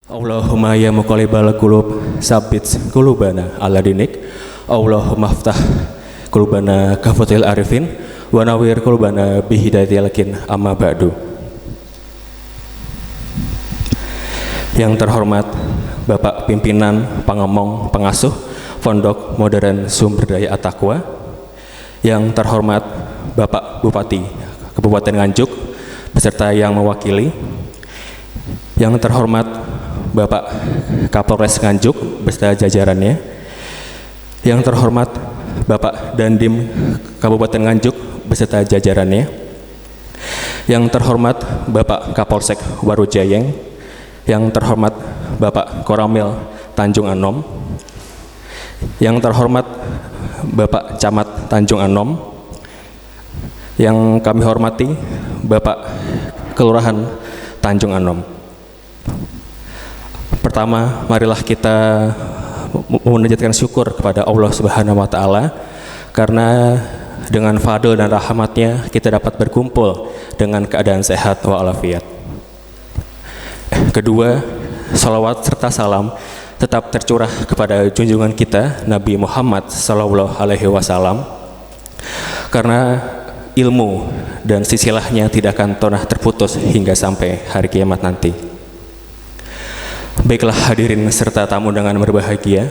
Allahumma ya muqallibal qulub sabbit qulubana ala dinik. Allahumma aftah qulubana kafatil arifin wa nawwir qulubana bihidayatil yakin. Amma ba'du. Yang terhormat Bapak Pimpinan Pangemong Pengasuh Pondok Modern Sumberdaya At-Taqwa, yang terhormat Bapak Bupati Kabupaten Nganjuk beserta yang mewakili, yang terhormat Bapak Kapolres Nganjuk beserta jajarannya, yang terhormat Bapak Dandim Kabupaten Nganjuk beserta jajarannya, yang terhormat Bapak Kapolsek Warujayeng, yang terhormat Bapak Koramil Tanjung Anom, yang terhormat Bapak Camat Tanjung Anom, yang kami hormati Bapak Kelurahan Tanjung Anom. Pertama, marilah kita menunjukkan syukur kepada Allah Subhanahu wa Ta'ala, karena dengan fadl dan rahmatnya kita dapat berkumpul dengan keadaan sehat walafiat. Kedua, salawat serta salam tetap tercurah kepada junjungan kita Nabi Muhammad Sallallahu Alaihi Wasallam, karena ilmu dan sisilahnya tidak akan pernah terputus hingga sampai hari kiamat nanti. Baiklah hadirin serta tamu dengan berbahagia,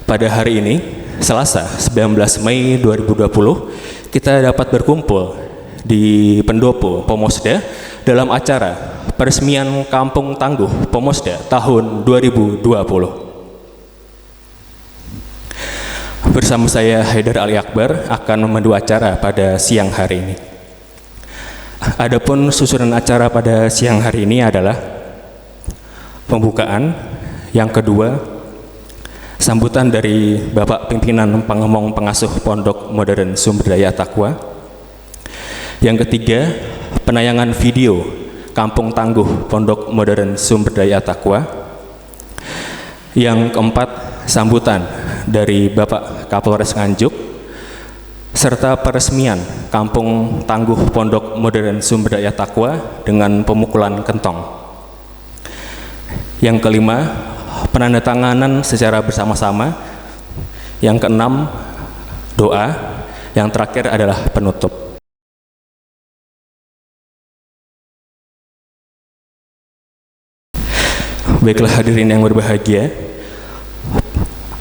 pada hari ini Selasa 19 Mei 2020 kita dapat berkumpul di Pendopo Pomosda dalam acara peresmian Kampung Tangguh Pomosda tahun 2020. Bersama saya Haidar Ali Akbar akan memandu acara pada siang hari ini. Adapun susunan acara pada siang hari ini adalah pembukaan, yang kedua sambutan dari Bapak Pimpinan Pangemong Pengasuh Pondok Modern Sumberdaya At-Taqwa, yang ketiga penayangan video Kampung Tangguh Pondok Modern Sumberdaya At-Taqwa, yang keempat sambutan dari Bapak Kapolres Nganjuk serta peresmian Kampung Tangguh Pondok Modern Sumberdaya At-Taqwa dengan pemukulan kentong. Yang kelima, penandatanganan secara bersama-sama. Yang keenam, doa. Yang terakhir adalah penutup. Baiklah hadirin yang berbahagia,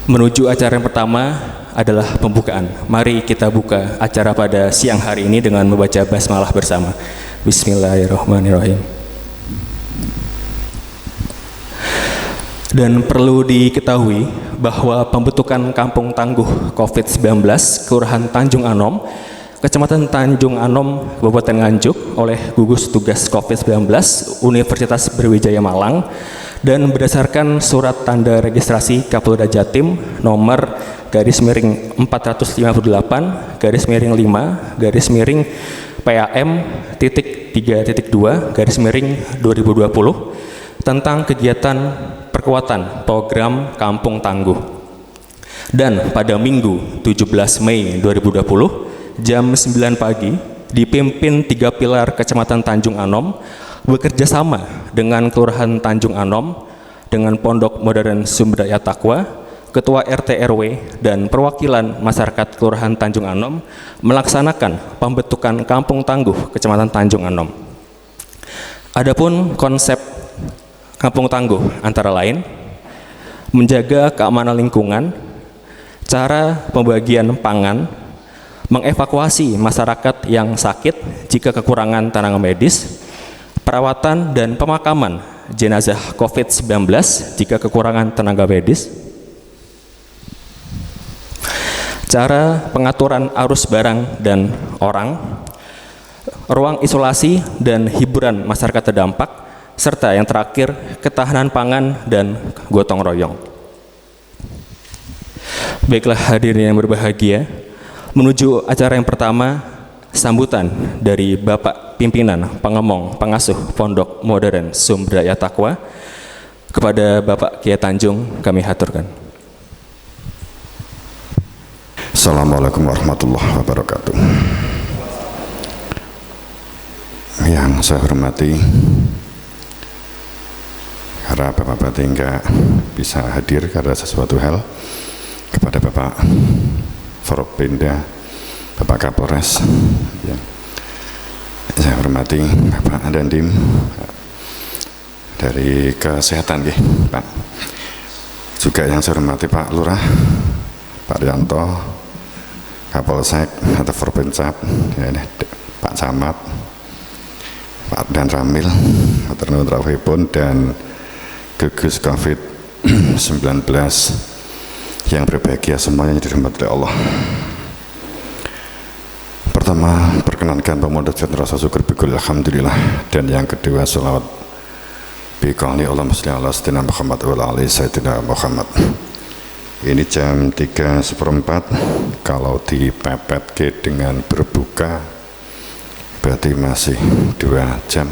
menuju acara yang pertama adalah pembukaan. Mari kita buka acara pada siang hari ini dengan membaca basmalah bersama. Bismillahirrahmanirrahim. Dan perlu diketahui bahwa pembentukan Kampung Tangguh COVID-19 Kelurahan Tanjung Anom, Kecamatan Tanjung Anom, Kabupaten Nganjuk oleh gugus tugas COVID-19 Universitas Brawijaya Malang, dan berdasarkan surat tanda registrasi Kapolda Jatim nomor /458/5/2020 tentang kegiatan perkuatan program Kampung Tangguh. Dan pada Minggu 17 Mei 2020 jam 9 pagi dipimpin 3 pilar Kecamatan Tanjung Anom bekerja sama dengan Kelurahan Tanjung Anom, dengan Pondok Modern Sumberdaya At-Taqwa, Ketua RT RW dan perwakilan masyarakat Kelurahan Tanjung Anom melaksanakan pembentukan Kampung Tangguh Kecamatan Tanjung Anom. Adapun konsep Kampung Tangguh antara lain menjaga keamanan lingkungan, cara pembagian pangan, mengevakuasi masyarakat yang sakit jika kekurangan tenaga medis, perawatan dan pemakaman jenazah COVID-19 jika kekurangan tenaga medis, cara pengaturan arus barang dan orang, ruang isolasi dan hiburan masyarakat terdampak, serta yang terakhir ketahanan pangan dan gotong royong. Baiklah hadirin yang berbahagia, menuju acara yang pertama, sambutan dari Bapak Pimpinan Pangemong Pengasuh Pondok Modern Sumberdaya At-Taqwa. Kepada Bapak Kiai Tanjung kami haturkan. Assalamualaikum warahmatullahi wabarakatuh. Yang saya hormati harap Bapak Bupati enggak bisa hadir karena sesuatu hal, kepada Bapak Forkopimda, Bapak Kapolres yang saya hormati, Bapak Dandim dari Kesehatan Pak, juga yang saya hormati Pak Lurah, Pak Rianto, Kapolsek atau Forpinsap, ya, Pak Camat, Pak Dan Ramil, Matur Rawuhipun, dan gugus COVID-19 yang berbahagia semuanya yang dirahmati Allah. Pertama, perkenankan pemohon rasa syukur bikul alhamdulillah, dan yang kedua sholawat biqauli Allahumma sholli ala sayyidina Muhammad wa ala ali sayyidina Muhammad. Ini jam 3:04, kalau dipepet ke dengan berbuka berarti masih 2 jam.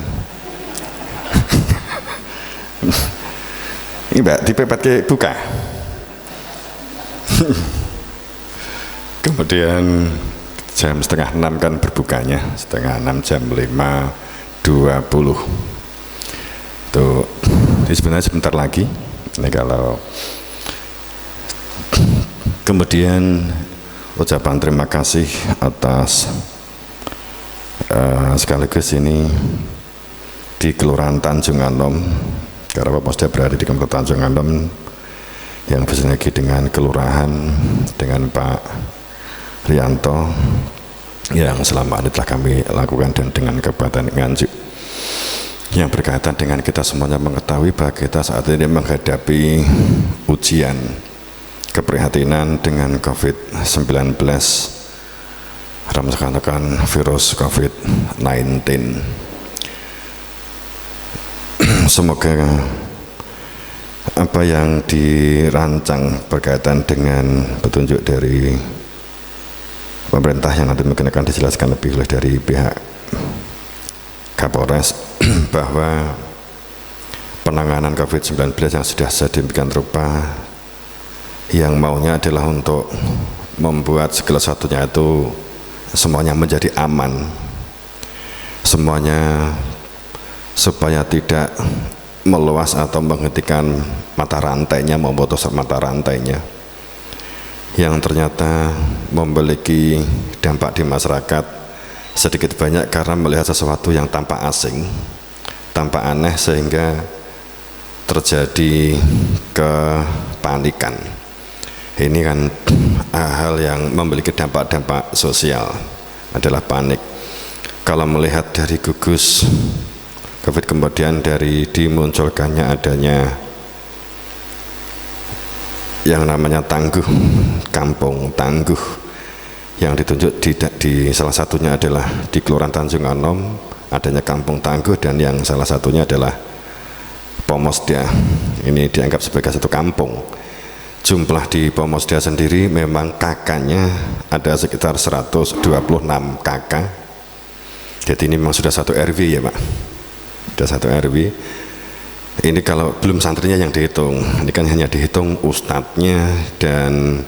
Ini Mbak, dipepet ke buka. Kemudian jam 5:30 kan berbukanya, 5:30 jam 5:20. Tuh, ini sebenarnya sebentar lagi. Ini kalau kemudian ucapan terima kasih atas sekaligus ini di Kelurahan Tanjung Anom, karena Bapak sudah berada di Kelurahan Tanjung Anom yang bersinergi dengan kelurahan, dengan Pak Rianto yang selama ini telah kami lakukan, dan dengan Kabupaten Nganjuk yang berkaitan dengan kita semuanya mengetahui bahwa kita saat ini menghadapi ujian keprihatinan dengan COVID-19, mengatakan virus COVID-19. Semoga apa yang dirancang berkaitan dengan petunjuk dari pemerintah yang nanti mungkin akan dijelaskan lebih oleh dari pihak Kapolres bahwa penanganan COVID-19 yang sudah sedemikian rupa, yang maunya adalah untuk membuat segala sesuatunya itu semuanya menjadi aman, semuanya supaya tidak meluas atau menghentikan mata rantainya, memutus mata rantainya, yang ternyata memiliki dampak di masyarakat sedikit banyak karena melihat sesuatu yang tampak asing, tampak aneh, sehingga terjadi kepanikan. Ini kan hal yang memiliki dampak-dampak sosial, adalah panik. Kalau melihat dari gugus COVID, kemudian dari dimunculkannya adanya yang namanya tangguh, kampung tangguh, yang ditunjuk di salah satunya adalah di Kelurahan Tanjung Anom adanya kampung tangguh, dan yang salah satunya adalah Pomosdia. Ini dianggap sebagai satu kampung. Jumlah di Pomosdia sendiri memang kakaknya ada sekitar 126 kakak. Jadi ini memang sudah satu RW ya Pak, sudah satu RW. Ini kalau belum santrinya yang dihitung, ini kan hanya dihitung ustadznya dan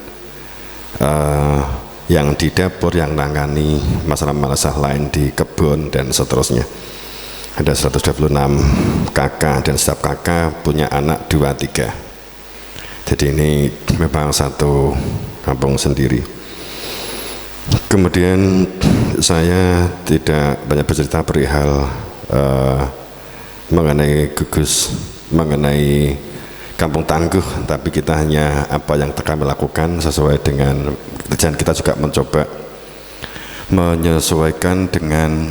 yang di dapur, yang nangani masalah-masalah lain di kebun dan seterusnya. Ada 126 kakak, dan setiap kakak punya anak 2-3. Jadi ini memang satu kampung sendiri. Kemudian saya tidak banyak bercerita perihal mengenai gugus, mengenai kampung tangguh, tapi kita hanya apa yang kami lakukan sesuai dengan kerjaan kita, juga mencoba menyesuaikan dengan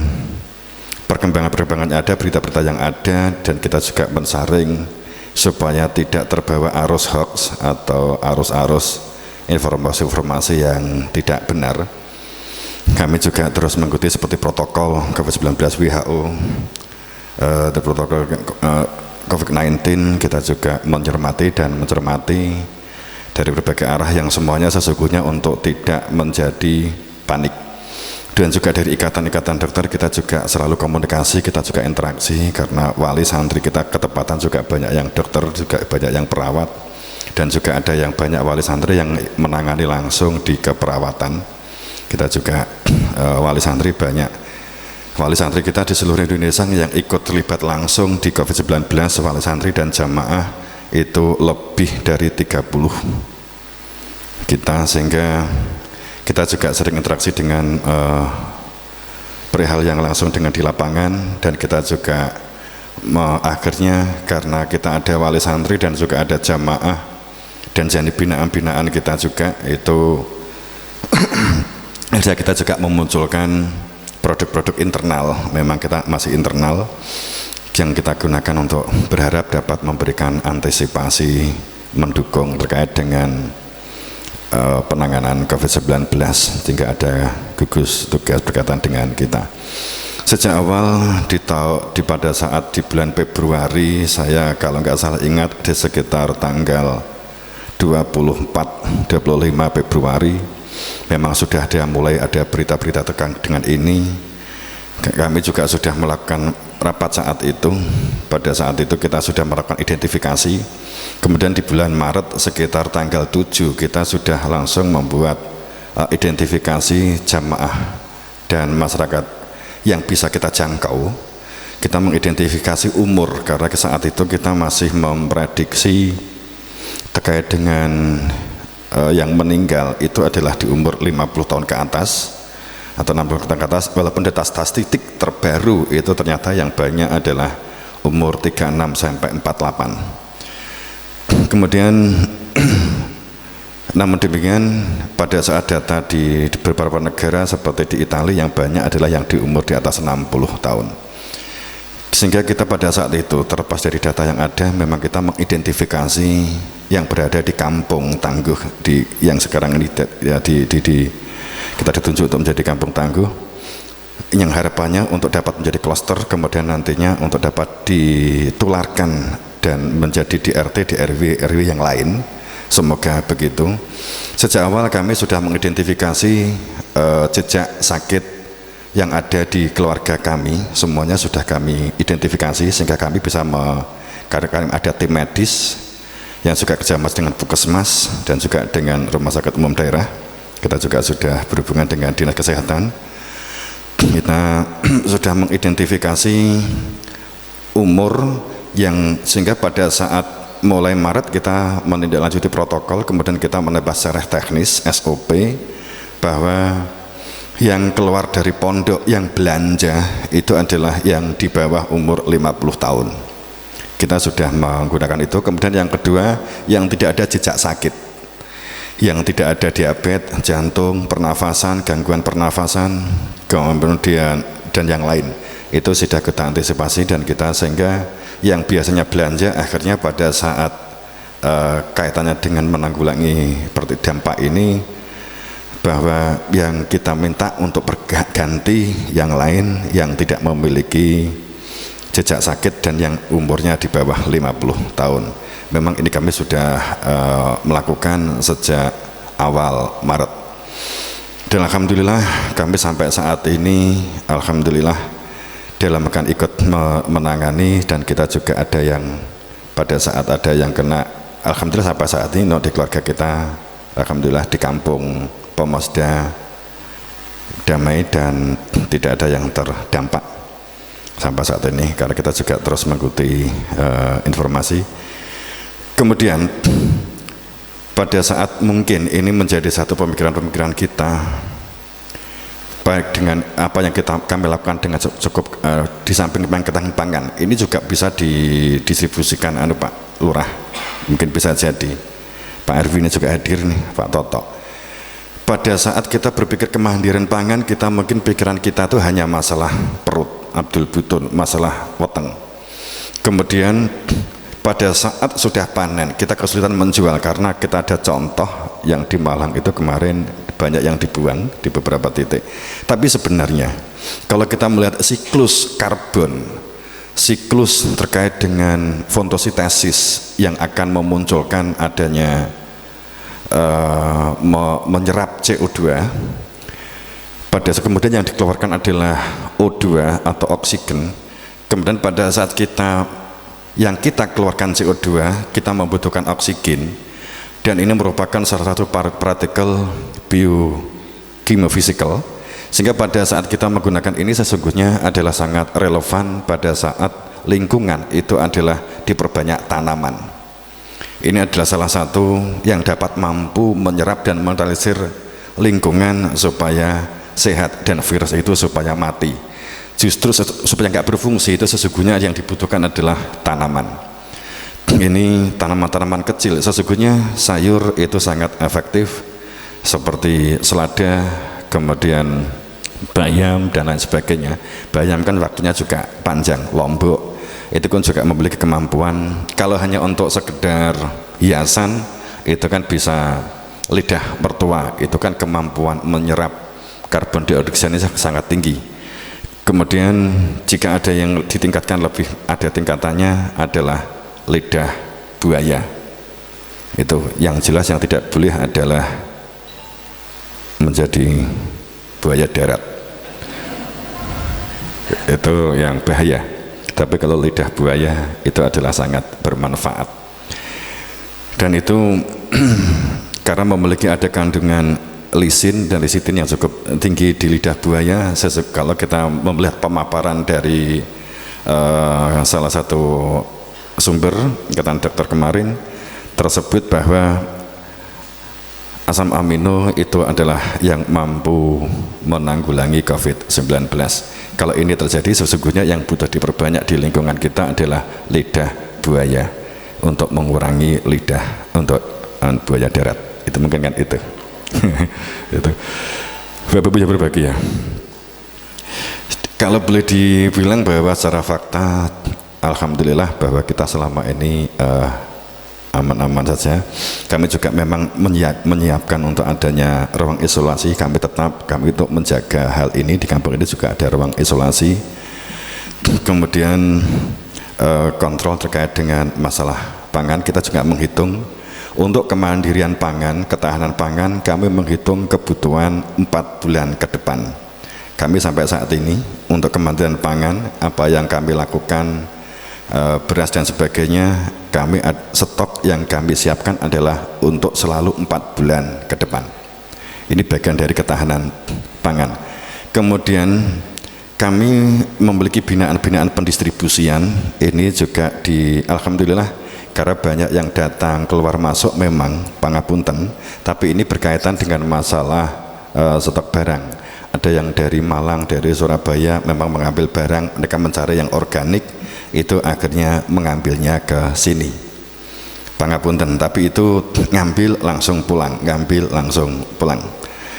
perkembangan-perkembangan yang ada, berita-berita yang ada, dan kita juga mensaring supaya tidak terbawa arus hoax atau arus-arus informasi-informasi yang tidak benar. Kami juga terus mengikuti seperti protokol COVID-19 WHO, protokol COVID-19. Kita juga mencermati dan mencermati dari berbagai arah yang semuanya sesungguhnya untuk tidak menjadi panik. Dan juga dari ikatan-ikatan dokter kita juga selalu komunikasi, kita juga interaksi, karena wali santri kita ketepatan juga banyak yang dokter, juga banyak yang perawat, dan juga ada yang banyak wali santri yang menangani langsung di keperawatan. Kita juga wali santri banyak wali santri kita di seluruh Indonesia yang ikut terlibat langsung di COVID-19, wali santri dan jamaah itu lebih dari 30 kita, sehingga kita juga sering interaksi dengan perihal yang langsung dengan di lapangan. Dan kita juga akhirnya karena kita ada wali santri dan juga ada jamaah dan jadi binaan-binaan kita juga itu akhirnya kita juga memunculkan produk-produk internal. Memang kita masih internal yang kita gunakan untuk berharap dapat memberikan antisipasi mendukung terkait dengan penanganan COVID-19, sehingga ada gugus tugas berkaitan dengan kita. Sejak awal pada saat di bulan Februari, saya kalau nggak salah ingat di sekitar tanggal 24-25 Februari memang sudah mulai ada berita-berita terkait dengan ini. Kami juga sudah melakukan rapat saat itu. Pada saat itu kita sudah melakukan identifikasi. Kemudian di bulan Maret sekitar tanggal 7 kita sudah langsung membuat identifikasi jamaah dan masyarakat yang bisa kita jangkau. Kita mengidentifikasi umur karena saat itu kita masih memprediksi terkait dengan yang meninggal itu adalah di umur 50 tahun ke atas atau 60 tahun ke atas, walaupun data statistik terbaru itu ternyata yang banyak adalah umur 36 sampai 48. Kemudian namun demikian pada saat data di beberapa negara seperti di Italia yang banyak adalah yang di umur di atas 60 tahun. Sehingga kita pada saat itu terlepas dari data yang ada, memang kita mengidentifikasi yang berada di kampung tangguh yang sekarang ini kita ditunjuk untuk menjadi kampung tangguh, yang harapannya untuk dapat menjadi klaster, kemudian nantinya untuk dapat ditularkan dan menjadi di RT, di RW yang lain. Semoga begitu. Sejak awal kami sudah mengidentifikasi jejak sakit yang ada di keluarga kami, semuanya sudah kami identifikasi, sehingga kami bisa karena kami ada tim medis yang juga kerjasama dengan Puskesmas dan juga dengan Rumah Sakit Umum Daerah. Kita juga sudah berhubungan dengan Dinas Kesehatan. Kita sudah mengidentifikasi umur yang sehingga pada saat mulai Maret kita menindaklanjuti protokol, kemudian kita menebas secara teknis SOP bahwa yang keluar dari pondok yang belanja itu adalah yang di bawah umur 50 tahun. Kita sudah menggunakan itu. Kemudian yang kedua, yang tidak ada jejak sakit, yang tidak ada diabetes, jantung, pernafasan, gangguan pernafasan, kemudian dan yang lain, itu sudah kita antisipasi. Dan kita sehingga yang biasanya belanja akhirnya pada saat kaitannya dengan menanggulangi dampak ini, bahwa yang kita minta untuk berganti yang lain yang tidak memiliki jejak sakit dan yang umurnya di bawah 50 tahun. Memang ini kami sudah melakukan sejak awal Maret. Dan alhamdulillah kami sampai saat ini alhamdulillah dalam akan ikut menangani, dan kita juga ada yang pada saat ada yang kena, alhamdulillah sampai saat ini di keluarga kita alhamdulillah di kampung Pemasda damai dan tidak ada yang terdampak sampai saat ini, karena kita juga terus mengikuti informasi. Kemudian pada saat mungkin ini menjadi satu pemikiran-pemikiran kita, baik dengan apa yang kami lakukan dengan cukup di samping ketahanan pangan, ini juga bisa didistribusikan Pak Lurah, mungkin bisa jadi Pak Erwin juga hadir nih, Pak Toto. Pada saat kita berpikir kemandirian pangan, kita mungkin pikiran kita itu hanya masalah perut, Abdul Butun, masalah weteng. Kemudian pada saat sudah panen, kita kesulitan menjual karena kita ada contoh yang di Malang itu kemarin banyak yang dibuang di beberapa titik. Tapi sebenarnya kalau kita melihat siklus karbon, siklus terkait dengan fotosintesis yang akan memunculkan adanya menyerap CO2, pada kemudian yang dikeluarkan adalah O2 atau oksigen. Kemudian pada saat kita keluarkan CO2, kita membutuhkan oksigen, dan ini merupakan salah satu partikel biogeofisikal, Sehingga pada saat kita menggunakan ini sesungguhnya adalah sangat relevan pada saat lingkungan itu adalah diperbanyak tanaman. Ini adalah salah satu yang dapat mampu menyerap dan menetralisir lingkungan supaya sehat dan virus itu supaya mati. Justru supaya nggak berfungsi itu sesungguhnya yang dibutuhkan adalah tanaman. Ini tanaman-tanaman kecil, sesungguhnya sayur itu sangat efektif seperti selada, kemudian bayam dan lain sebagainya. Bayam kan waktunya juga panjang, lombok itu kan juga memiliki kemampuan, kalau hanya untuk sekedar hiasan itu kan bisa lidah mertua, itu kan kemampuan menyerap karbon dioksida ini sangat tinggi. Kemudian jika ada yang ditingkatkan lebih, ada tingkatannya adalah lidah buaya. Itu yang jelas, yang tidak boleh adalah menjadi buaya darat, itu yang bahaya. Tapi kalau lidah buaya itu adalah sangat bermanfaat, dan itu karena memiliki ada kandungan lisin dan lisitin yang cukup tinggi di lidah buaya. Kalau kita melihat pemaparan dari salah satu sumber kata dokter kemarin tersebut bahwa asam amino itu adalah yang mampu menanggulangi COVID-19. Kalau ini terjadi sesungguhnya yang butuh diperbanyak di lingkungan kita adalah lidah buaya untuk mengurangi lidah untuk buaya darat. Itu mungkin kan itu. Itu. Bapak Ibu yang berbahagia. Kalau boleh dibilang bahwa secara fakta alhamdulillah bahwa kita selama ini aman-aman saja. Kami juga memang menyiapkan untuk adanya ruang isolasi. Kami untuk menjaga hal ini. Di kampung ini juga ada ruang isolasi. Kemudian kontrol terkait dengan masalah pangan, kita juga menghitung untuk kemandirian pangan, ketahanan pangan. Kami menghitung kebutuhan 4 bulan ke depan. Kami sampai saat ini untuk kemandirian pangan, apa yang kami lakukan, beras dan sebagainya, kami stok yang kami siapkan adalah untuk selalu 4 bulan ke depan. Ini bagian dari ketahanan pangan. Kemudian kami memiliki binaan-binaan pendistribusian. Ini juga alhamdulillah, karena banyak yang datang keluar masuk memang pangapunten, tapi ini berkaitan dengan masalah stok barang. Ada yang dari Malang, dari Surabaya memang mengambil barang, mereka mencari yang organik, itu akhirnya mengambilnya ke sini pangapunten, tapi itu ngambil langsung pulang.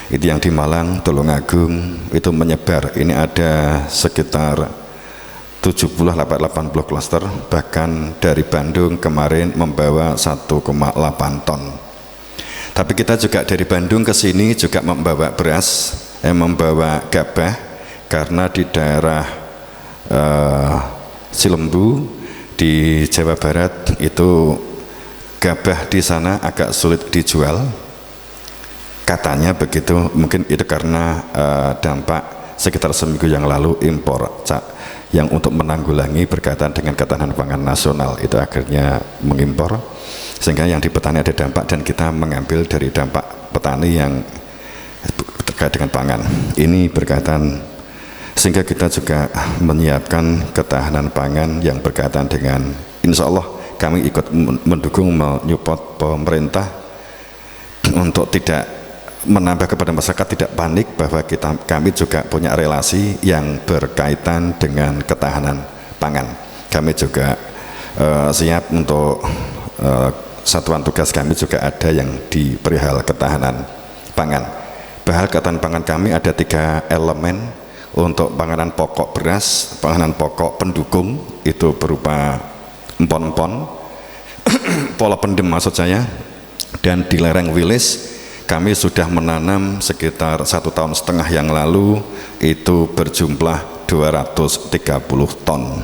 Itu yang di Malang, Tulungagung itu menyebar. Ini ada sekitar 70-80 klaster, bahkan dari Bandung kemarin membawa 1,8 ton. Tapi kita juga dari Bandung ke sini juga membawa beras, membawa gabah, karena di daerah Cilembu di Jawa Barat itu gabah di sana agak sulit dijual, katanya begitu. Mungkin itu karena dampak sekitar seminggu yang lalu impor yang untuk menanggulangi berkaitan dengan ketahanan pangan nasional itu akhirnya mengimpor, sehingga yang di petani ada dampak dan kita mengambil dari dampak petani yang terkait dengan pangan. Ini berkaitan, sehingga kita juga menyiapkan ketahanan pangan yang berkaitan dengan, insya Allah kami ikut mendukung, menyupport pemerintah untuk tidak menambah kepada masyarakat, tidak panik, bahwa kami juga punya relasi yang berkaitan dengan ketahanan pangan. Kami juga siap untuk satuan tugas kami juga ada yang di perihal ketahanan pangan. Bahal ketahanan pangan kami ada 3 elemen. Untuk panganan pokok beras, panganan pokok pendukung itu berupa empon-empon, pola pendem maksud saya. Dan di lereng Wilis kami sudah menanam sekitar 1,5 tahun yang lalu, itu berjumlah 230 ton.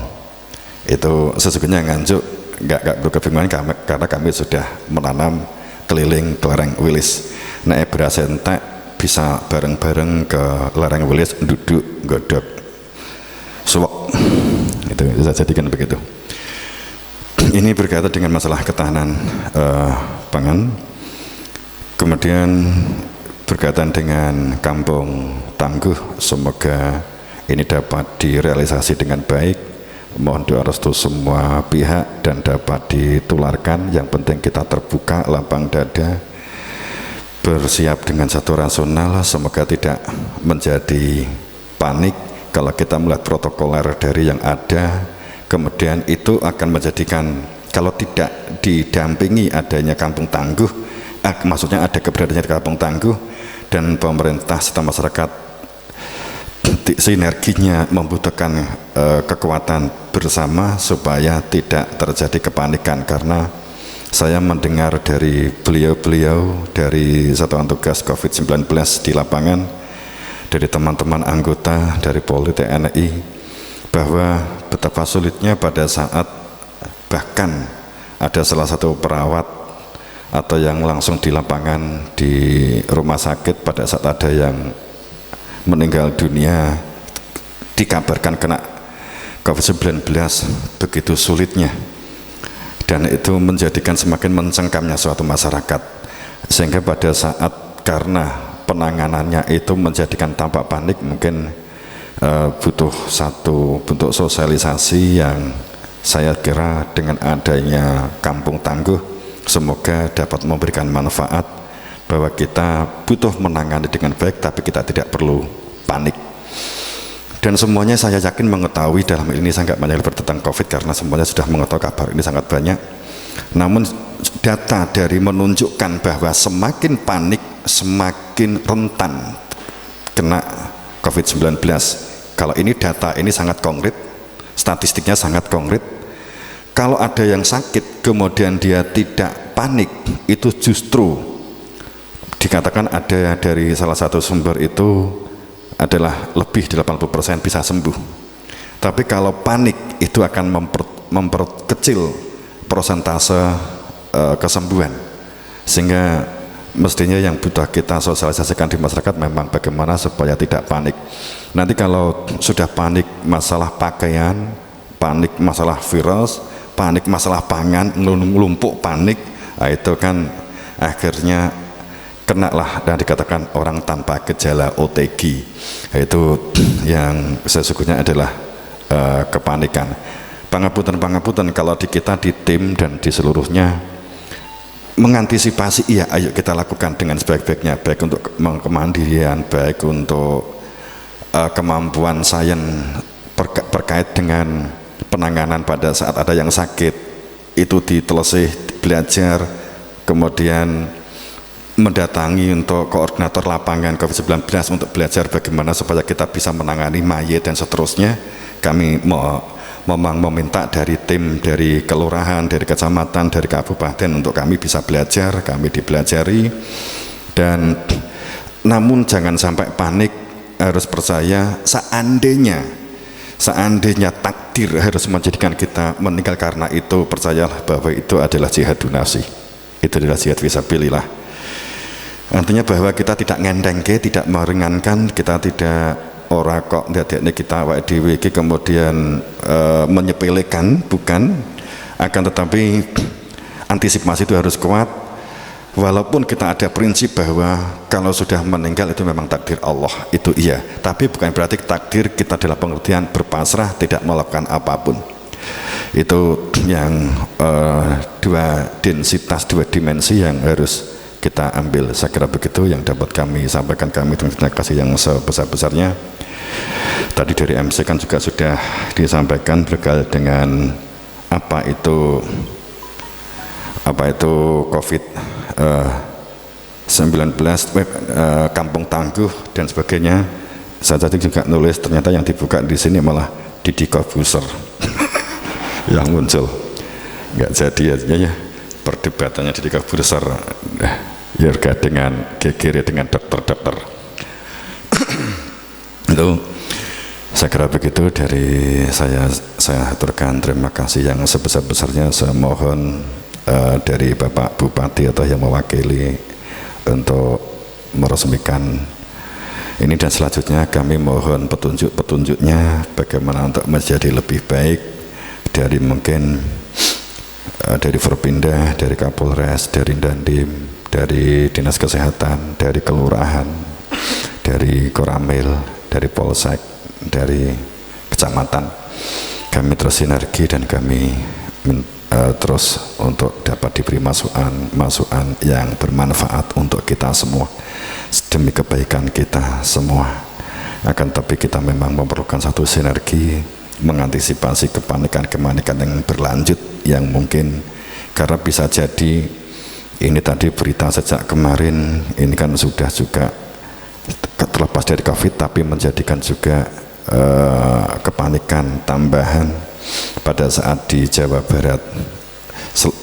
Itu sesungguhnya Nganjuk nggak berkebingungan karena kami sudah menanam keliling ke lereng Wilis. Naik beras entek bisa bareng-bareng ke lereng Wilis, duduk godok suwek, itu bisa jadikan begitu. Ini berkaitan dengan masalah ketahanan pangan. Kemudian berkaitan dengan kampung tangguh, semoga ini dapat direalisasi dengan baik. Mohon doa restu semua pihak dan dapat ditularkan. Yang penting kita terbuka, lapang dada, bersiap dengan satu rasional. Semoga tidak menjadi panik kalau kita melihat protokoler dari yang ada. Kemudian itu akan menjadikan, kalau tidak didampingi adanya kampung tangguh, maksudnya ada keberadaannya di kampung tangguh, dan pemerintah serta masyarakat sinerginya membutuhkan kekuatan bersama supaya tidak terjadi kepanikan. Karena saya mendengar dari beliau-beliau dari Satuan Tugas COVID-19 di lapangan, dari teman-teman anggota dari Polri, TNI, bahwa betapa sulitnya pada saat bahkan ada salah satu perawat atau yang langsung di lapangan di rumah sakit pada saat ada yang meninggal dunia dikabarkan kena COVID-19, begitu sulitnya, dan itu menjadikan semakin mencengkamnya suatu masyarakat, sehingga pada saat karena penanganannya itu menjadikan tampak panik, mungkin butuh satu bentuk sosialisasi yang saya kira dengan adanya kampung tangguh semoga dapat memberikan manfaat, bahwa kita butuh menangani dengan baik tapi kita tidak perlu panik. Dan semuanya saya yakin mengetahui, dalam ini saya nggak banyak tentang COVID karena semuanya sudah mengetahui kabar ini sangat banyak. Namun data dari menunjukkan bahwa semakin panik semakin rentan kena COVID-19. Kalau ini data ini sangat konkret, statistiknya sangat konkret. Kalau ada yang sakit kemudian dia tidak panik, itu justru dikatakan ada dari salah satu sumber itu adalah lebih 80% bisa sembuh. Tapi kalau panik itu akan memperkecil persentase kesembuhan, sehingga mestinya yang butuh kita sosialisasikan di masyarakat memang bagaimana supaya tidak panik. Nanti kalau sudah panik masalah pakaian, panik masalah virus, panik masalah pangan, ngelumpuk panik, itu kan akhirnya kena lah dan dikatakan orang tanpa gejala OTG. Itu yang sesungguhnya adalah kepanikan. Pangapunten kalau di kita di tim dan di seluruhnya mengantisipasi, iya ayo kita lakukan dengan sebaik-baiknya, baik untuk kemandirian, baik untuk kemampuan sains terkait dengan penanganan pada saat ada yang sakit, itu ditelisih, belajar, kemudian mendatangi untuk koordinator lapangan COVID-19 untuk belajar bagaimana supaya kita bisa menangani mayat dan seterusnya. Kami memang meminta dari tim, dari kelurahan, dari kecamatan, dari kabupaten untuk kami bisa belajar, kami dipelajari. Dan namun jangan sampai panik, harus percaya seandainya takdir harus menjadikan kita meninggal karena itu, percayalah bahwa itu adalah jihadun nafsi, itu adalah jihad fisabilillah. Artinya bahwa kita tidak ngendengke, tidak meringankan, kita tidak ora kok ndadekne kita awake dhewe iki kemudian menyepelekan, bukan, akan tetapi antisipasi itu harus kuat. Walaupun kita ada prinsip bahwa kalau sudah meninggal itu memang takdir Allah, itu iya, tapi bukan berarti takdir kita dalam pengertian berpasrah, tidak melakukan apapun. Itu yang dua densitas, dua dimensi yang harus kita ambil. Saya kira begitu yang dapat kami sampaikan. Kami terima kasih yang sebesar-besarnya. Tadi dari MC kan juga sudah disampaikan berkait dengan apa itu COVID-19, kampung tangguh dan sebagainya. Saya tadi juga nulis, ternyata yang dibuka di sini malah Didi Corbuzier yang muncul. Nggak jadi ya perdebatannya Didi Corbuzier Yurga dengan GGR dengan dokter-dokter. Itu saya kira begitu dari saya aturkan terima kasih yang sebesar-besarnya. Saya mohon dari Bapak Bupati atau yang mewakili untuk meresmikan ini, dan selanjutnya kami mohon petunjuknya bagaimana untuk menjadi lebih baik dari mungkin dari Forpinda, dari Kapolres, dari Dandim, dari Dinas Kesehatan, dari Kelurahan, dari Koramil, dari Polsek, dari Kecamatan. Kami terus sinergi dan kami terus untuk dapat diberi masukan yang bermanfaat untuk kita semua demi kebaikan kita semua. Akan tapi kita memang memerlukan satu sinergi mengantisipasi kepanikan-kepanikan yang berlanjut yang mungkin, karena bisa jadi ini tadi berita sejak kemarin ini kan sudah juga terlepas dari COVID tapi menjadikan juga kepanikan tambahan pada saat di Jawa Barat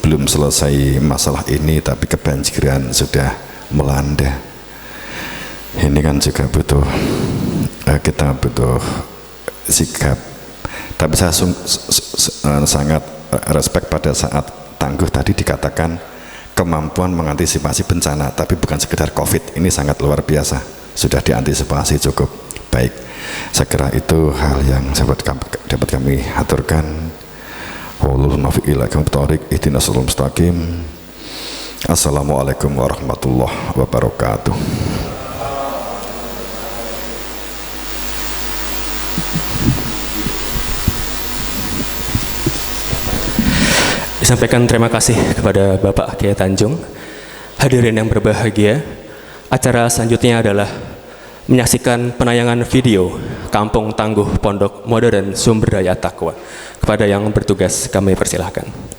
belum selesai masalah ini tapi kebanjiran sudah melanda. Ini kan juga butuh kita butuh sikap. Tapi saya sangat respect pada saat Tangguh tadi dikatakan kemampuan mengantisipasi bencana, tapi bukan sekedar COVID, ini sangat luar biasa, sudah diantisipasi cukup baik. Saya kira itu hal yang dapat kami aturkan. Assalamualaikum warahmatullahi wabarakatuh. Disampaikan terima kasih kepada Bapak Kiai Tanjung. Hadirin yang berbahagia, acara selanjutnya adalah menyaksikan penayangan video Kampung Tangguh Pondok Modern Sumber Daya Takwa. Kepada yang bertugas kami persilahkan.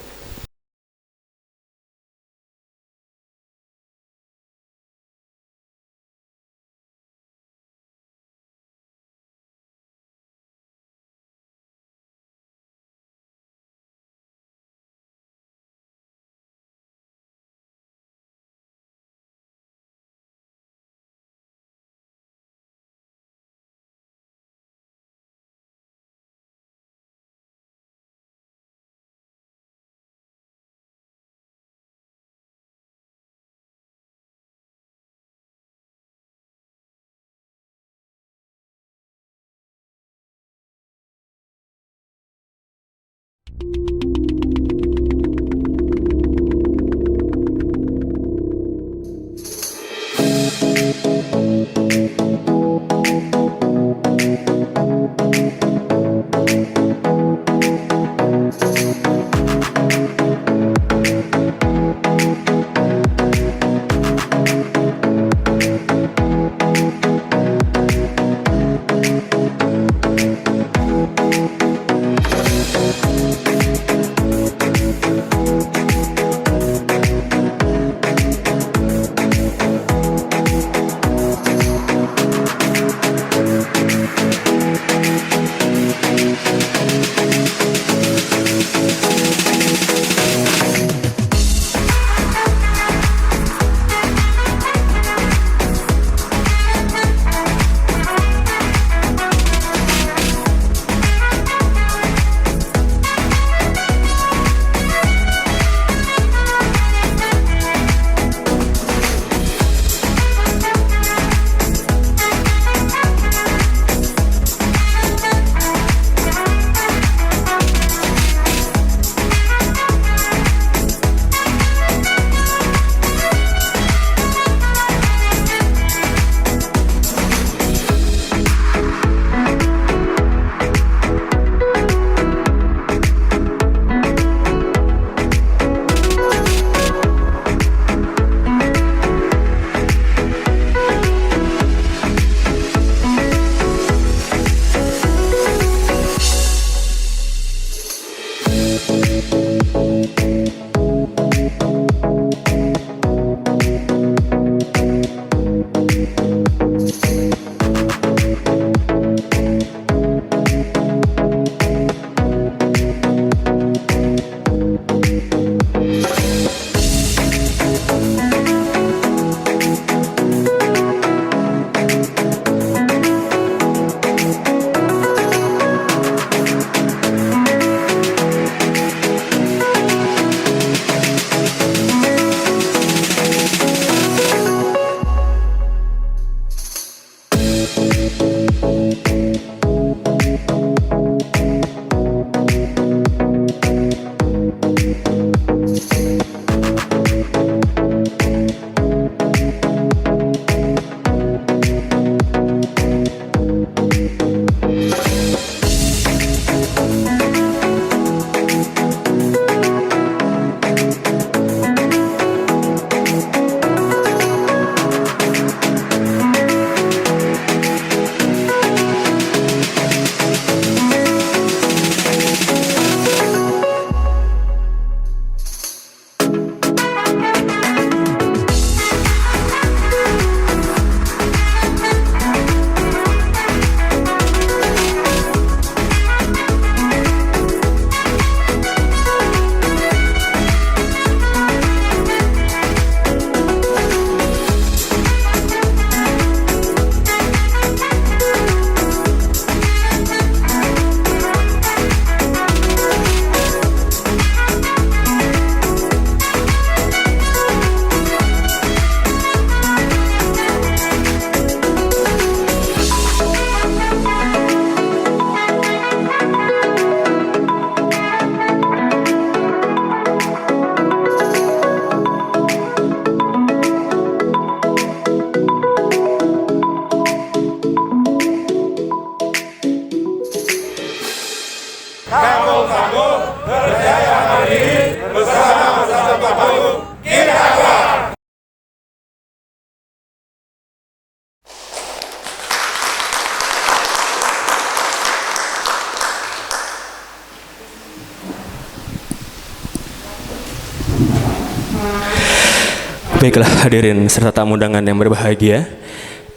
Baiklah hadirin serta tamu undangan yang berbahagia,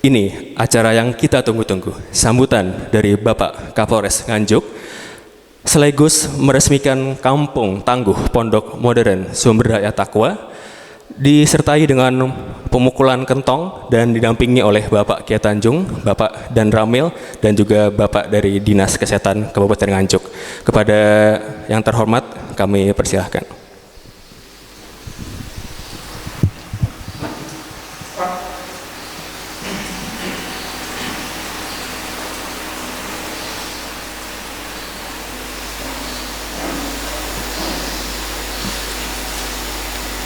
ini acara yang kita tunggu-tunggu, sambutan dari Bapak Kapolres Nganjuk, sekaligus meresmikan Kampung Tangguh Pondok Modern Sumber Daya Takwa, disertai dengan pemukulan kentong dan didampingi oleh Bapak Kiai Tanjung, Bapak Dan Ramil, dan juga Bapak dari Dinas Kesehatan Kabupaten Nganjuk. Kepada yang terhormat, kami persilahkan.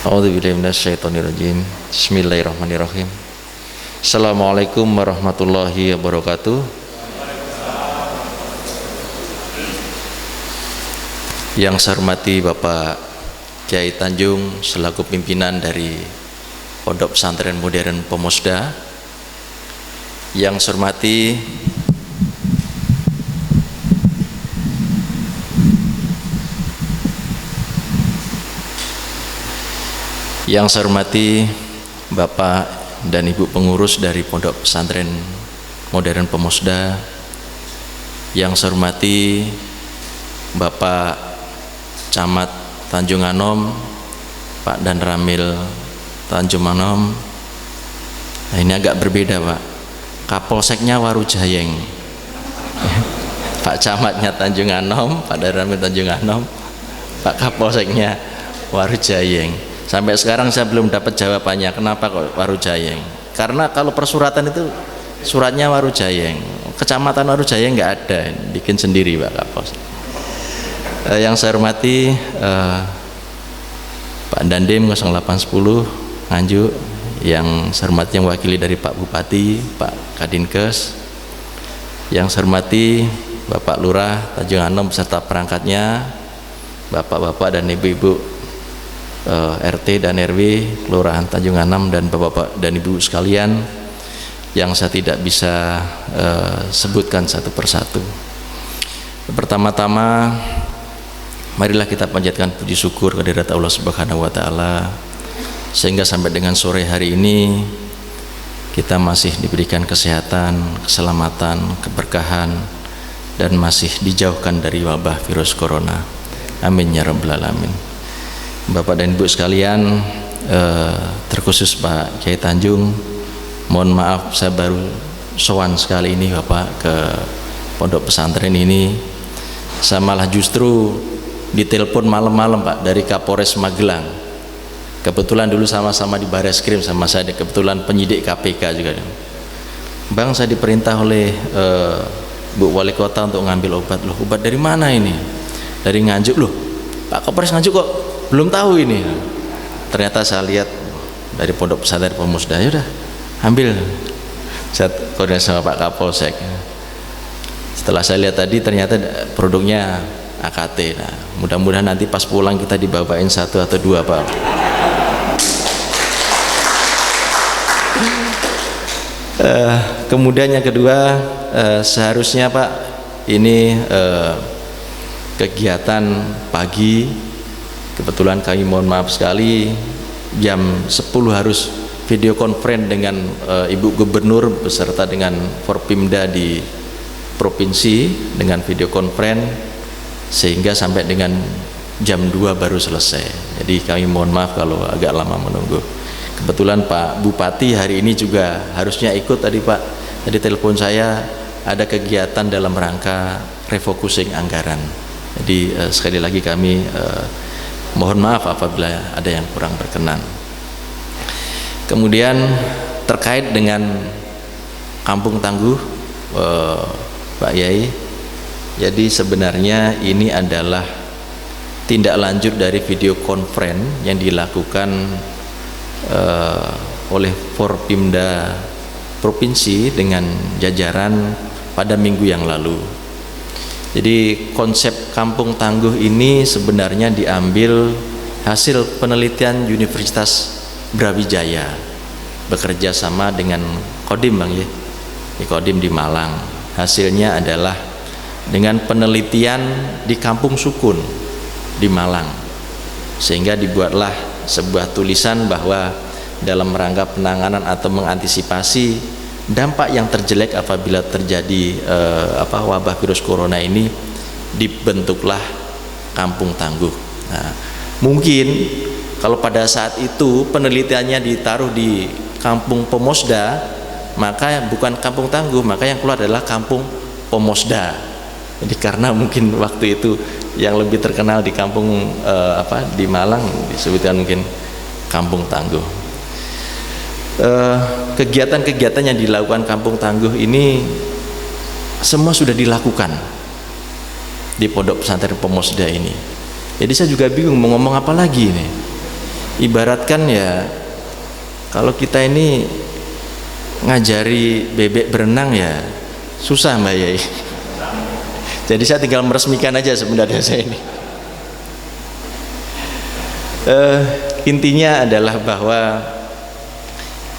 A'udzubillahi minasyaitonirrajim. Bismillahirrahmanirrahim. Assalamualaikum warahmatullahi wabarakatuh. Yang saya hormati Bapak Kiai Tanjung selaku pimpinan dari Pondok Pesantren Modern Pemusda. Yang saya hormati Bapak dan Ibu pengurus dari Pondok Pesantren Modern Pemusda. Yang saya hormati Bapak Camat Tanjung Anom, Pak Dan Ramil Tanjung Anom. Nah, ini agak berbeda Pak, Kapolseknya Warujayeng. Pak Camatnya Tanjung Anom, Pak Dan Ramil Tanjung Anom, Pak Kapolseknya Warujayeng. Sampai sekarang saya belum dapat jawabannya kenapa kok Warujayeng. Karena kalau persuratan itu suratnya Warujayeng, Kecamatan Warujayeng nggak ada, bikin sendiri Pak Kapolsek. Yang saya hormati Pak Dandim 0810 Nganjuk. Yang saya hormati yang wakili dari Pak Bupati, Pak Kadinkes. Yang saya hormati Bapak Lurah Tanjung Anom beserta perangkatnya, Bapak-bapak dan ibu-ibu RT dan RW Kelurahan Tanjung Anom, dan bapak-bapak dan ibu sekalian yang saya tidak bisa sebutkan satu persatu. Pertama-tama marilah kita panjatkan puji syukur kehadirat Allah Subhanahu wa taala sehingga sampai dengan sore hari ini kita masih diberikan kesehatan, keselamatan, keberkahan, dan masih dijauhkan dari wabah virus corona. Amin ya rabbal alamin. Bapak dan Ibu sekalian, terkhusus Pak Kiai Tanjung, mohon maaf saya baru sowan sekali ini Bapak ke pondok pesantren ini. Saya malah justru ditelepon malam-malam Pak dari Kapolres Magelang. Kebetulan dulu sama-sama di Bareskrim sama saya, kebetulan penyidik KPK juga. Bang, saya diperintah oleh Bu Wali Kota untuk ngambil obat. Loh, obat dari mana ini? Dari Nganjuk. Loh, Pak Kapolres Nganjuk kok belum tahu ini. Ternyata saya lihat dari Pondok Pesantren Pemusda, ya udah ambil. Saya koordinasi sama Pak Kapolsek. Setelah saya lihat tadi ternyata produknya AKT. Nah, mudah-mudahan nanti pas pulang kita dibawain 1 atau 2 Pak. Kemudian yang kedua, seharusnya Pak ini kegiatan pagi. Kebetulan kami mohon maaf sekali jam 10 harus video conference dengan Ibu Gubernur beserta dengan Forpimda di provinsi dengan video conference, sehingga sampai dengan jam 2 baru selesai. Jadi kami mohon maaf kalau agak lama menunggu. Kebetulan Pak Bupati hari ini juga harusnya ikut tadi Pak. Tadi telepon saya ada kegiatan dalam rangka refocusing anggaran. Jadi sekali lagi kami mohon maaf apabila ada yang kurang berkenan. Kemudian terkait dengan Kampung Tangguh Pak Yai, jadi sebenarnya ini adalah tindak lanjut dari video conference yang dilakukan oleh Forpimda Provinsi dengan jajaran pada minggu yang lalu. Jadi konsep Kampung Tangguh ini sebenarnya diambil hasil penelitian Universitas Brawijaya bekerja sama dengan Kodim Bang ya, di Kodim di Malang. Hasilnya adalah dengan penelitian di Kampung Sukun di Malang, sehingga dibuatlah sebuah tulisan bahwa dalam rangka penanganan atau mengantisipasi dampak yang terjelek apabila terjadi wabah virus corona ini, dibentuklah kampung tangguh. Nah, mungkin kalau pada saat itu penelitiannya ditaruh di kampung Pomosda, maka bukan kampung tangguh, maka yang keluar adalah kampung Pomosda. Jadi karena mungkin waktu itu yang lebih terkenal di kampung di Malang disebutkan mungkin kampung tangguh. Kegiatan-kegiatan yang dilakukan kampung tangguh ini semua sudah dilakukan di Pondok Pesantren Pomosda ini. Jadi saya juga bingung mau ngomong apa lagi nih. Ibaratkan ya, kalau kita ini ngajari bebek berenang ya susah Mbak Yai. Jadi saya tinggal meresmikan aja sebenarnya saya ini. Intinya adalah bahwa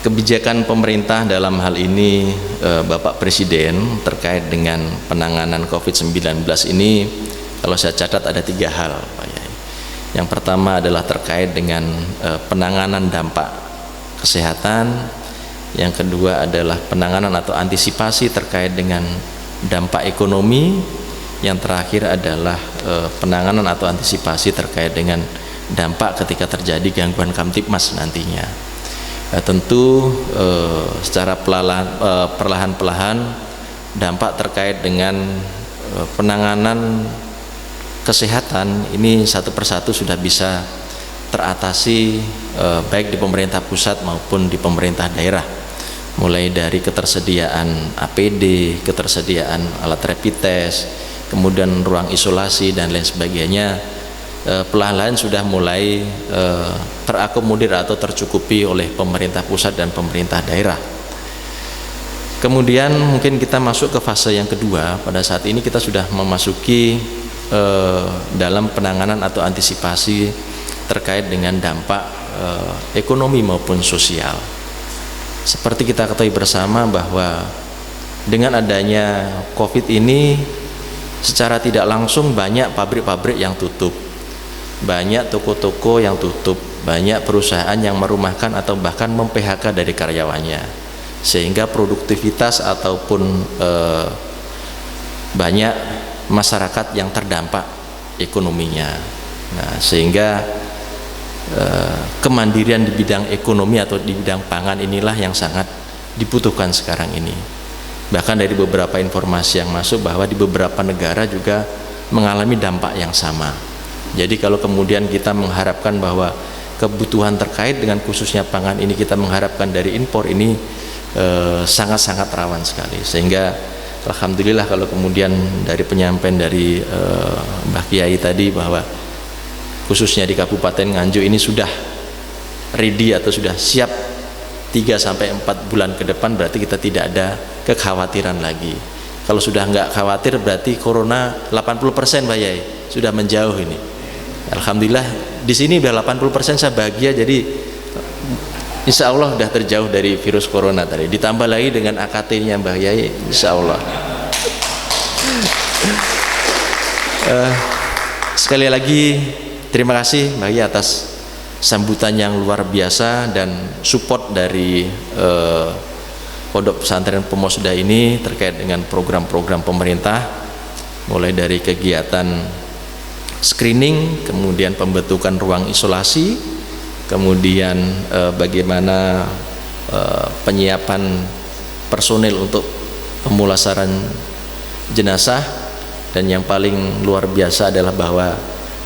kebijakan pemerintah dalam hal ini Bapak Presiden terkait dengan penanganan COVID-19 ini, kalau saya catat ada 3 hal Pak Yai. Yang pertama adalah terkait dengan penanganan dampak kesehatan. Yang kedua adalah penanganan atau antisipasi terkait dengan dampak ekonomi. Yang terakhir adalah penanganan atau antisipasi terkait dengan dampak ketika terjadi gangguan Kamtibmas nantinya. Tentu secara perlahan-perlahan dampak terkait dengan penanganan kesehatan ini satu persatu sudah bisa teratasi, baik di pemerintah pusat maupun di pemerintah daerah, mulai dari ketersediaan APD, ketersediaan alat rapid test, kemudian ruang isolasi dan lain sebagainya, perlahan-lahan sudah mulai terakomodir atau tercukupi oleh pemerintah pusat dan pemerintah daerah. Kemudian mungkin kita masuk ke fase yang kedua. Pada saat ini kita sudah memasuki dalam penanganan atau antisipasi terkait dengan dampak ekonomi maupun sosial. Seperti kita ketahui bersama bahwa dengan adanya COVID ini secara tidak langsung banyak pabrik-pabrik yang tutup, banyak toko-toko yang tutup, banyak perusahaan yang merumahkan atau bahkan mem-PHK dari karyawannya, sehingga produktivitas ataupun banyak masyarakat yang terdampak ekonominya. Nah, sehingga kemandirian di bidang ekonomi atau di bidang pangan inilah yang sangat dibutuhkan sekarang ini. Bahkan dari beberapa informasi yang masuk bahwa di beberapa negara juga mengalami dampak yang sama. Jadi kalau kemudian kita mengharapkan bahwa kebutuhan terkait dengan khususnya pangan ini kita mengharapkan dari impor ini sangat-sangat rawan sekali. Sehingga alhamdulillah kalau kemudian dari penyampaian dari Mbah Kiai tadi bahwa khususnya di Kabupaten Nganjuk ini sudah ready atau sudah siap 3-4 bulan ke depan, berarti kita tidak ada kekhawatiran lagi. Kalau sudah nggak khawatir berarti corona 80% Pak Yai sudah menjauh ini. Alhamdulillah di sini udah 80% saya bahagia, jadi insya Allah udah terjauh dari virus corona tadi. Ditambah lagi dengan AKT-nya Mbah Yai, insya Allah. Sekali lagi terima kasih Mbah Yai atas sambutan yang luar biasa dan support dari Pondok Pesantren Pomosda ini terkait dengan program-program pemerintah, mulai dari kegiatan screening, kemudian pembentukan ruang isolasi, kemudian bagaimana penyiapan personil untuk pemulasaran jenazah, dan yang paling luar biasa adalah bahwa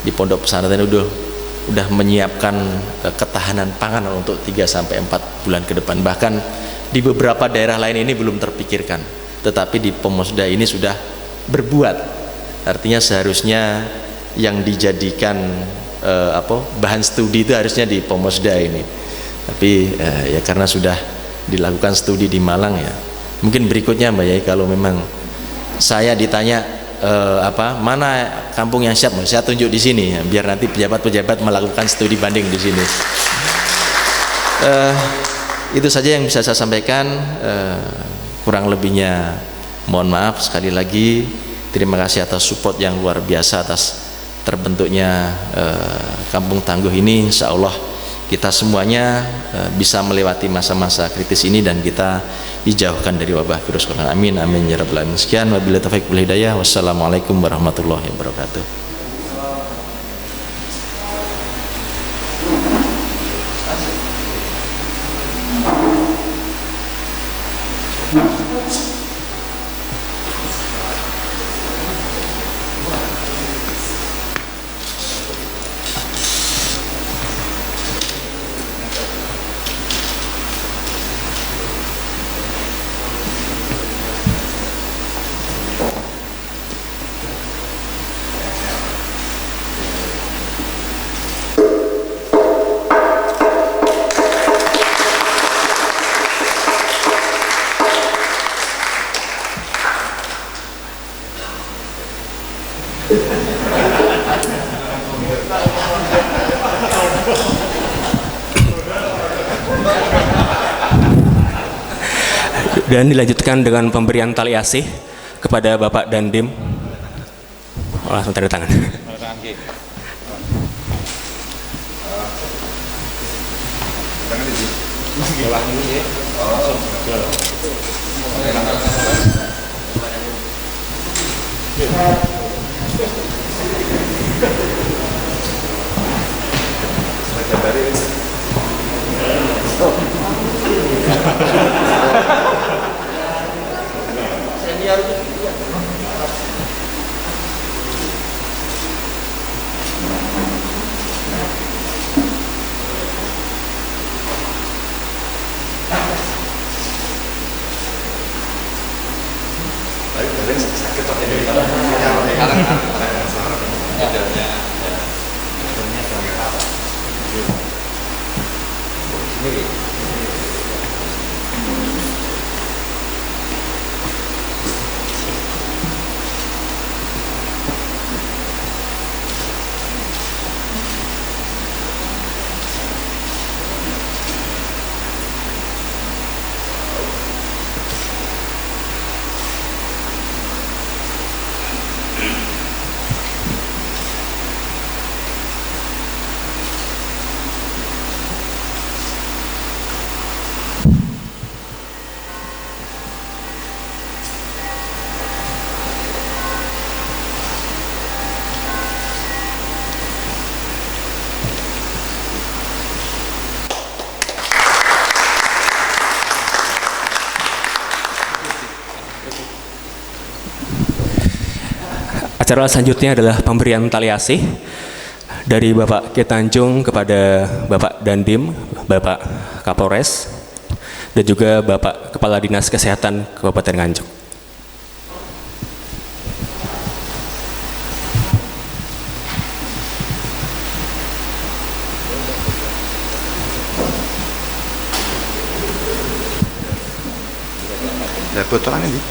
di Pondok Pesantren udah menyiapkan ketahanan pangan untuk 3-4 bulan ke depan. Bahkan di beberapa daerah lain ini belum terpikirkan, tetapi di Pomosda ini sudah berbuat. Artinya seharusnya yang dijadikan bahan studi itu harusnya di Pomosda ini, tapi ya karena sudah dilakukan studi di Malang ya. Mungkin berikutnya Mbak Yai kalau memang saya ditanya mana kampung yang siap, saya tunjuk di sini ya, biar nanti pejabat-pejabat melakukan studi banding di sini. Itu saja yang bisa saya sampaikan. Kurang lebihnya mohon maaf. Sekali lagi terima kasih atas support yang luar biasa atas terbentuknya Kampung Tangguh ini. Insya Allah kita semuanya bisa melewati masa-masa kritis ini dan kita dijauhkan dari wabah virus corona. Amin amin ya rabbal alamin. Sekian wabillahi taufiq wal hidayah. Wassalamualaikum warahmatullahi wabarakatuh. Dan dilanjutkan dengan pemberian tali asih kepada Bapak Dandim. Langsung tanda tangan. Acara selanjutnya adalah pemberian tali asih dari Bapak Ki Tanjung kepada Bapak Dandim, Bapak Kapolres, dan juga Bapak Kepala Dinas Kesehatan Kabupaten Nganjuk. Ada botolan ini.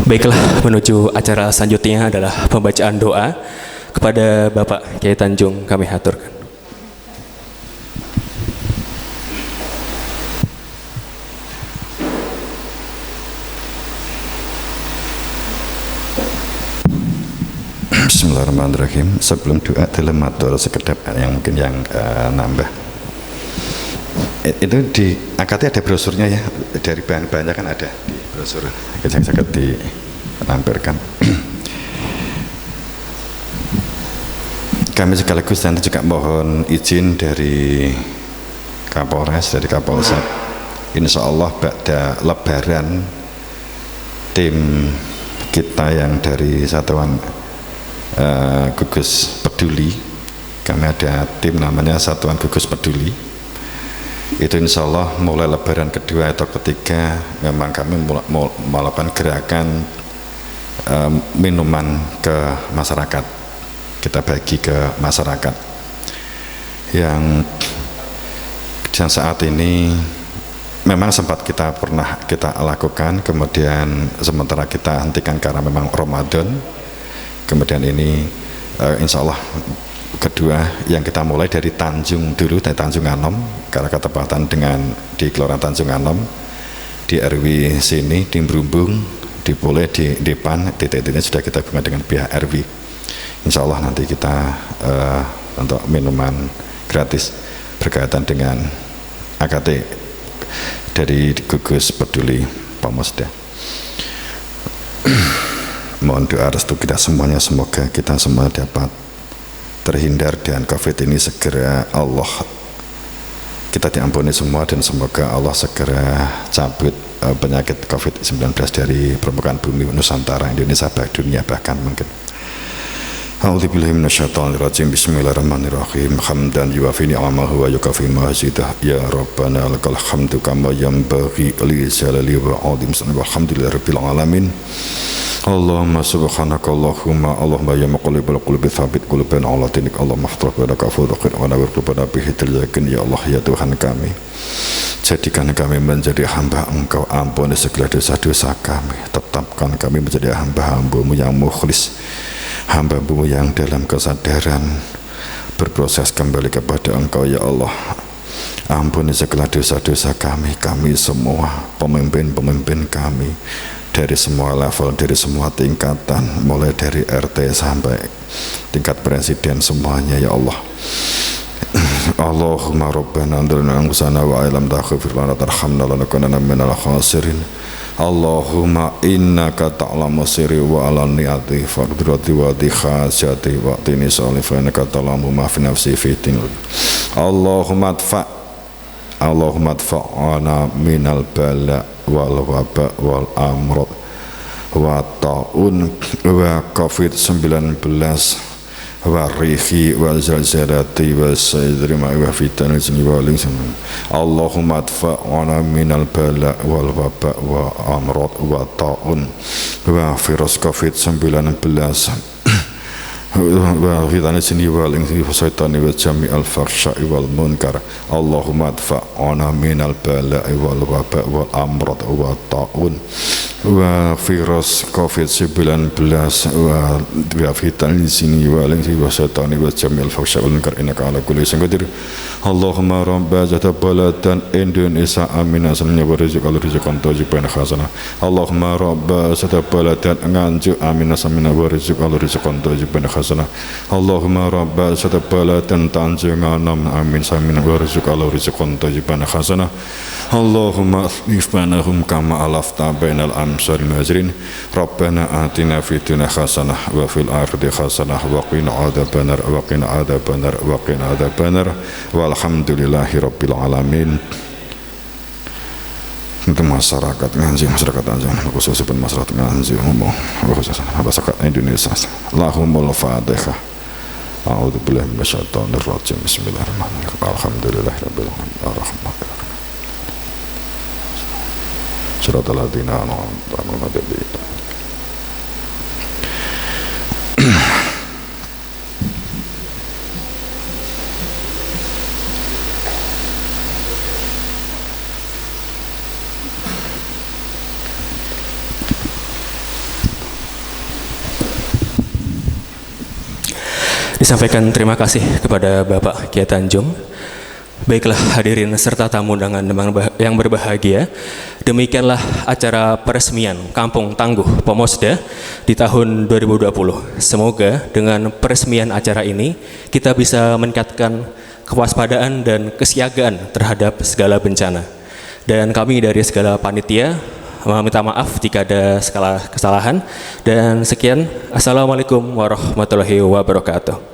Baiklah, menuju acara selanjutnya adalah pembacaan doa kepada Bapak Kiai Tanjung, kami haturkan. Bismillahirrahmanirrahim. Sebelum doa dalam matur sekedap yang mungkin yang nambah. Itu di AKT ada brosurnya ya, dari bahan-bahannya kan ada di brosur yang sangat dilampirkan. Kami sekaligus nanti juga mohon izin dari Kapolres, dari Kapolsek. Insya Allah pada Lebaran tim kita yang dari Satuan Gugus Peduli, kami ada tim namanya Satuan Gugus Peduli. Itu insya Allah mulai Lebaran kedua atau ketiga memang kami melakukan gerakan minuman ke masyarakat, kita bagi ke masyarakat yang saat ini memang sempat pernah kita lakukan, kemudian sementara kita hentikan karena memang Ramadan. Kemudian ini insya Allah kedua yang kita mulai dari Tanjung dulu, dari Tanjung Anom, karena ketepatan dengan di Kelurahan Tanjung Anom, di RW sini di Merumbung, dimulai di depan titik-titiknya sudah kita hubungan dengan pihak RW. Insya Allah nanti kita untuk minuman gratis berkaitan dengan AKT dari Gugus Peduli Pemusda. Mohon doa restu kita semuanya, semoga kita semua dapat terhindar dan COVID ini segera Allah kita diampuni semua, dan semoga Allah segera cabut penyakit COVID-19 dari permukaan bumi Nusantara, Indonesia, dunia bahkan mungkin. A'udzubillahi minasyaitonirrajim. Bismillahirrahmanirrahim. Hamdan yuwafi ni'amahu wa yukafi mazidah. Ya Rabbana lakal hamdu kama yanbaghi li jalali wa 'azimi sunnatika. Alhamdulillahirabbil alamin. Allahumma subhanaka Allahumma Allahumma ya muqallibal qulubi tsabit qulubana ala dinik. Allahumma ftah wa lakafur wa nawwir qulubana bihi yakin. Ya Allah, ya Tuhan kami, jadikan kami menjadi hamba Engkau, ampuni segala dosa-dosa kami, tetapkan kami menjadi hamba-Hambamu yang mukhlis, hamba-Mu yang dalam kesadaran berproses kembali kepada Engkau. Ya Allah, ampuni segala dosa-dosa kami, kami semua, pemimpin-pemimpin kami dari semua level, dari semua tingkatan, mulai dari RT sampai tingkat presiden semuanya. Ya Allah, Allahumma rabbana anzilna anfusana wa illam taghfir lana tarhamna lanakunanna minal khasirin. Allahumma innaka ta'lamu sirri wa alaniyati faqdirati wa dikhasati wa tini salifannaka ta'lamu ma fi nafsi fitin. Allahumma adfa'ana minal bala wal waba wal amrad wa ta'un wa COVID-19 wa rihi wa zalzalati wa sayyidri ma wa fitan wa lingsan. Allahumma adfa'ana minal bala wal waba wa amrad wa ta'un wa virus COVID-19 wa fitani sini wa lingsi fasaitani wa jami'al farsya'i wal munkar. Allahumma adfa'ana minal bala'i wal waba wal amrad wa ta'un wa virus COVID-19 wa fitani sini wa lingsi fasaitani wa jami'al farsya'i wal munkar innaka ala kulli syai'in qadir. Allahumma rabba zata balatan Indonesia aminah samnya wa rizqal rizqan thayyibin hasanah. Allahumma rabba zata balatan Nganjuk aminah samina wa rizqal rizqan thayyibin hasanah. Allahumma rabba zata balatan Tanjung Anom amin samina wa rizqal rizqan thayyibin hasanah. Allahumma ifbanahum kama alafta bainal amsalil muhajirin. Rabbana atina fid dunya hasanah wa fil akhirati hasanah wa qina adzabannar wa qina adzabannar wa qina adzabannar. Walhamdulillahi rabbil alamin. Untuk masyarakat Nganjuk, masyarakat Anjang, khususnya masyarakat Nganjuk, khususnya masyarakat Indonesia. Allahumma al-Fatihah. A'udzu billahi minasyaitonir rajim. Bismillahirrahmanirrahim. Alhamdulillahirabbil alamin. Arrahmanirrahim. Shiratal ladzina an'amta 'alaihim. Disampaikan terima kasih kepada Bapak Kiai Tanjung. Baiklah hadirin serta tamu undangan yang berbahagia, demikianlah acara peresmian Kampung Tangguh Pomosda di tahun 2020. Semoga dengan peresmian acara ini kita bisa meningkatkan kewaspadaan dan kesiagaan terhadap segala bencana. Dan kami dari segala panitia meminta maaf jika ada segala kesalahan. Dan sekian, Assalamualaikum warahmatullahi wabarakatuh.